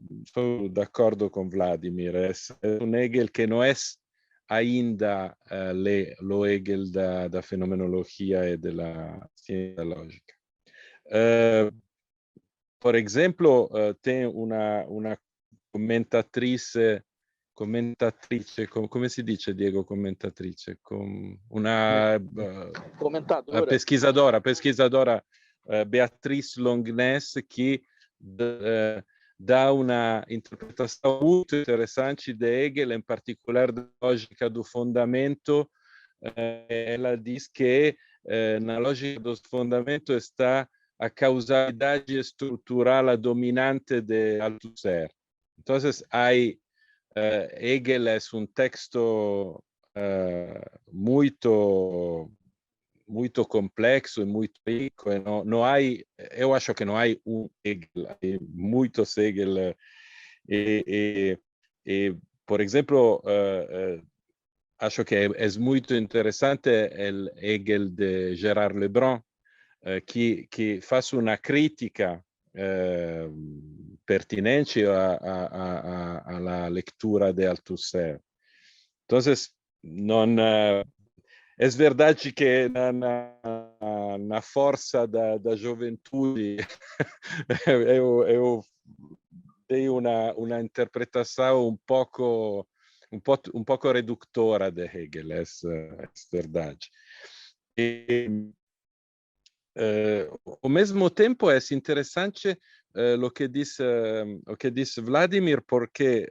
S2: de acuerdo con Vladimir, es un Hegel que no es ainda lo Hegel da fenomenologia e della ciencia lógica. Por exemplo, tem una commentatrice, come si dice, Diego, commentatrice? Una pesquisadora, Beatrice Longness, que dá uma interpretação muito interessante de Hegel, em particular da lógica do fundamento. Ela diz que na lógica do fundamento está a causalidade estrutural dominante de Althusser. Então, Hegel é um texto muito complexo e muito rico. E não há, eu acho que não há Hegel, há muitos Hegel. Por exemplo, acho que é muito interessante o Hegel de Gérard Lebrun, que faz uma crítica pertinente à leitura de Althusser. Então, é verdade que na força da juventude eu dei uma interpretação um pouco redutora de Hegel, é verdade. Ao mesmo tempo, é interessante o que diz Vladimir, porque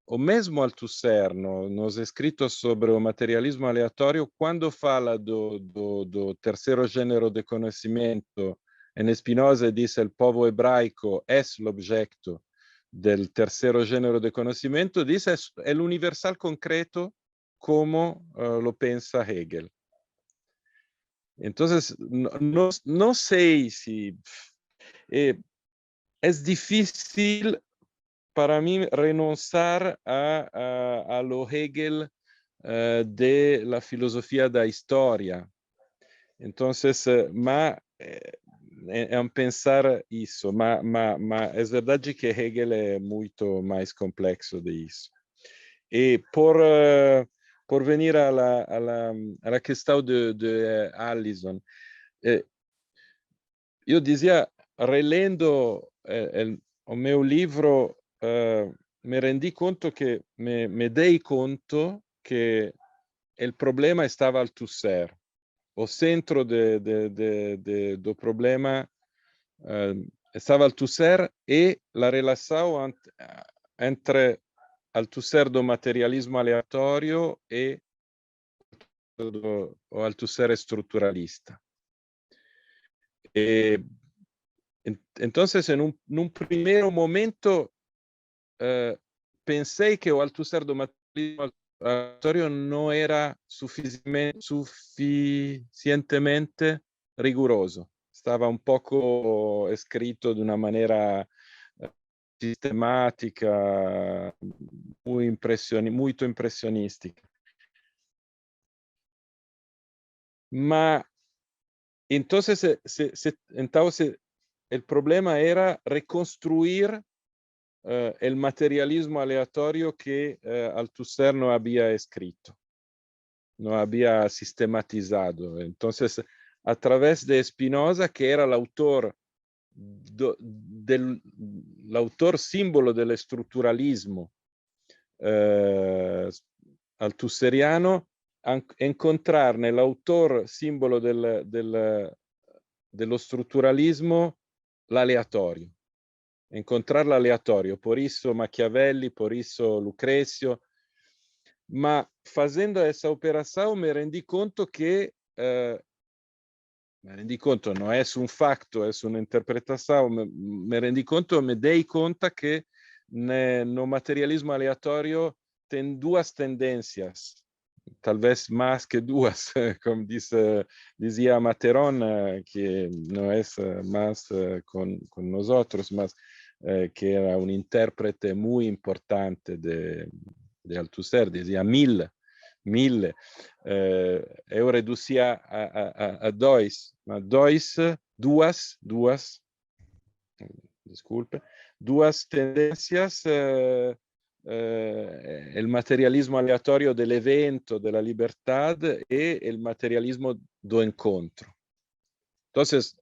S2: o mesmo Althusser, nos escritos sobre o materialismo aleatório, quando fala do terceiro gênero de conhecimento, em Spinoza diz que o povo hebraico é l'objeto del terceiro gênero de conhecimento, diz que é o universal concreto como lo pensa Hegel. Entonces, no sé si es difícil para mí renunciar a lo Hegel de la filosofía de la historia. Entonces, en pensar eso, es verdad que Hegel es mucho más complejo de eso. Y por venir a la questão de Allison, eu dizia, relendo o meu livro, me rendi conto que me dei conto que o problema estava Althusser. O centro do problema estava Althusser e a relação entre Althusser do materialismo aleatório e o Althusser estruturalista. Entonces, en un primer momento, pensé que o Althusser do materialismo aleatório no era suficientemente riguroso. Estaba un poco escrito de una manera sistemática, muy impressionística. Ma entonces el problema era reconstruir el materialismo aleatorio que Althusser no había escrito, no había sistematizado. Entonces, a través de Spinoza, que era el autor símbolo del estructuralismo althuseriano, encontrar nell'autore simbolo dello strutturalismo l'aleatorio. Encontrar l'aleatorio, por isso Machiavelli, por isso Lucrecio, ma facendo essa operação me rendi conto que me rendi conto, não é um facto, é uma interpretação, me rendi conto, me dei conta que no materialismo aleatório tem duas tendências, talvez mais que duas, como dizia Materon, que não é mais com nós outros, mas que era um intérprete muito importante de Althusser, dizia mille. Eu reduzia a dois, duas tendências, il materialismo aleatorio dell'evento, della libertà e il materialismo do encontro. Entonces,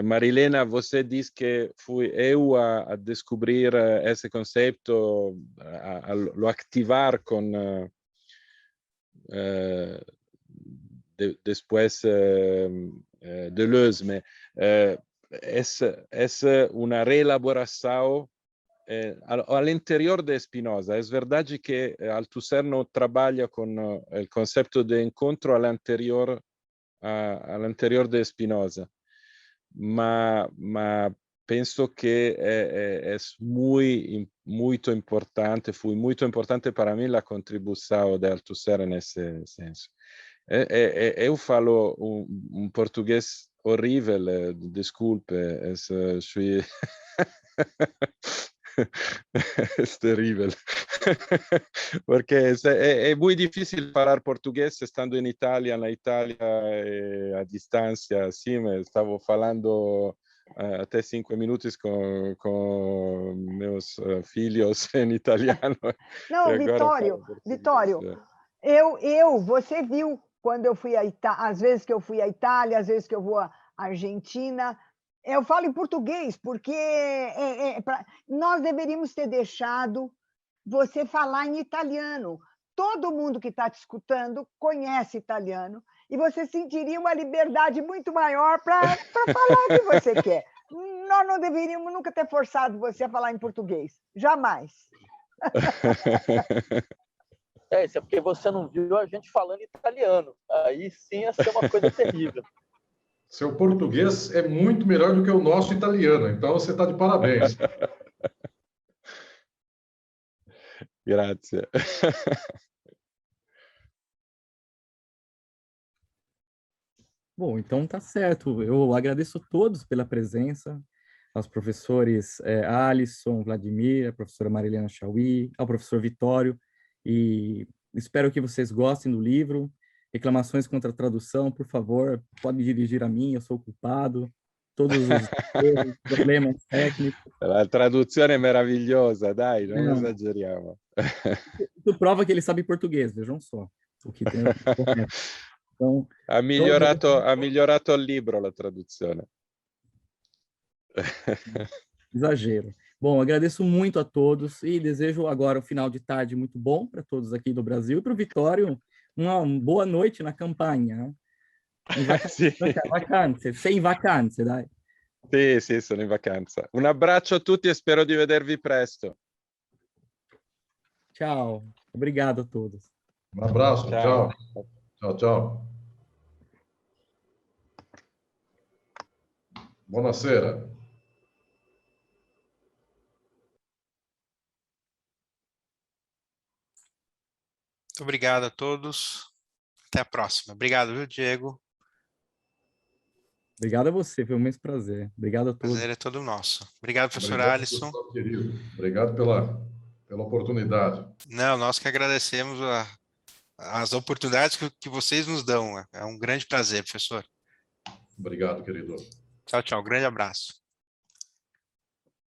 S2: Marilena, você diz que fui eu a descobrir esse conceito, a lo ativar com después Deleuze, mas es una reelaboração al interior de Spinoza. É verdade que Althusser não trabalha com o conceito de encontro al anterior de Spinoza, mas penso que é muito importante, foi muito importante para mim a contribuição de Althusser nesse senso. Eu falo um português horrível, desculpe, suis... es terrível, porque é muito difícil falar português estando em Itália, na Itália, a distância, assim, estava falando até 5 minutos com meus filhos em italiano.
S3: Não, Vittorio, você viu quando eu fui às vezes que eu fui à Itália, às vezes que eu vou à Argentina, eu falo em português, porque nós deveríamos ter deixado você falar em italiano. Todo mundo que está te escutando conhece italiano, e você sentiria uma liberdade muito maior para falar o que você quer. Nós não deveríamos nunca ter forçado você a falar em português. Jamais.
S4: Isso é porque você não viu a gente falando italiano. Aí sim ia ser uma coisa terrível.
S5: Seu português é muito melhor do que o nosso italiano, então você está de parabéns.
S2: Grazie.
S1: Bom, então tá certo. Eu agradeço a todos pela presença, aos professores Alisson, Vladimir, a professora Marilena Chauí, ao professor Vittorio, e espero que vocês gostem do livro. Reclamações contra a tradução, por favor, pode dirigir a mim, eu sou o culpado. Todos os problemas técnicos.
S2: La traduzione è meravigliosa, dai, non esageriamo.
S1: Isso prova que ele sabe português, vejam só. O que tem então,
S2: ha migliorato il libro la traduzione.
S1: Exagero. Bom, agradeço muito a todos e desejo agora um final de tarde muito bom para todos aqui do Brasil e para o Vittorio uma boa noite na campanha. Sei in vacanze, dai.
S2: Sì, sono in vacanza. Un abbraccio a tutti e spero di vedervi presto.
S1: Ciao, obrigado a todos.
S5: Um abraço, tchau. Tchau. Buonasera.
S6: Muito obrigado a todos. Até a próxima. Obrigado, viu, Diego?
S1: Obrigado a você, foi um imenso prazer. Obrigado a todos.
S6: Prazer é todo nosso. Obrigado, professor Alisson.
S5: Querido. Obrigado pela oportunidade.
S6: Não, nós que agradecemos as oportunidades que vocês nos dão. É um grande prazer, professor.
S5: Obrigado, querido.
S6: Tchau. Grande abraço.